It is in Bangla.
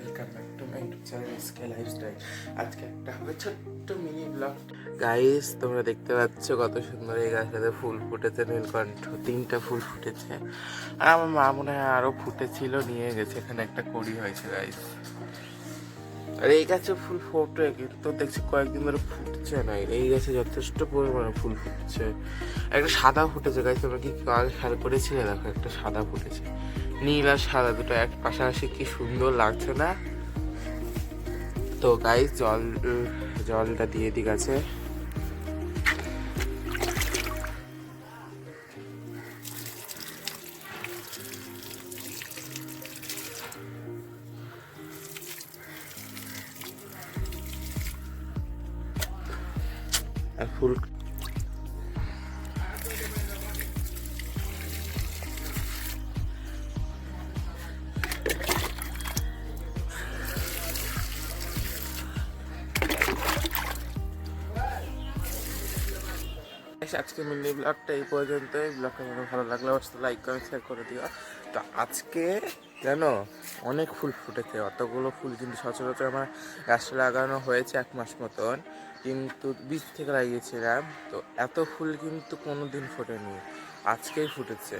Welcome back to my YouTube channel SK lifestyle. আজকে একটা হবে ছোট্ট মিনি ব্লগ। গাইস, তোমরা দেখতে পাচ্ছ কত সুন্দর এই গাছটাতে ফুল ফুটেছে, নীলকণ্ঠ 3টা ফুল ফুটেছে। আর আমার মা মনে হয় আরও ফুটেছিল, নিয়ে গেছে। এখানে একটা কড়ি হয়েছে গাইস। আর এই গাছে ফুল ফোটে, কিন্তু দেখছি কয়েকদিন ধরে ফুটছে না। এই গাছে যথেষ্ট পরিমাণে ফুল ফুটছে। একটা সাদা ফুটেছে গাইস, তোমরা কি কাল খেয়াল করেছিলে? দেখো, একটা সাদা ফুটেছে, নীল আর সাদা দুটো এক পাশাপাশি, কি সুন্দর লাগছে না? তো গাইস, জলটা দিয়ে দিই গাছে। আর ফুল আজকে মিনি ব্লগটা এই পর্যন্তই। ব্লগটা মনে ভালো লাগলে অবশ্যই লাইক কমেন্ট শেয়ার করে দিও। তো আজকে জানো অনেক ফুল ফুটেছে। অতগুলো ফুল কিন্তু সচরাচর আমার গাছটা লাগানো হয়েছে 1 মাস মতন, কিন্তু বীজ থেকে লাগিয়েছিলাম। তো এত ফুল কিন্তু কোনো দিন ফোটেনি, আজকেই ফুটেছে।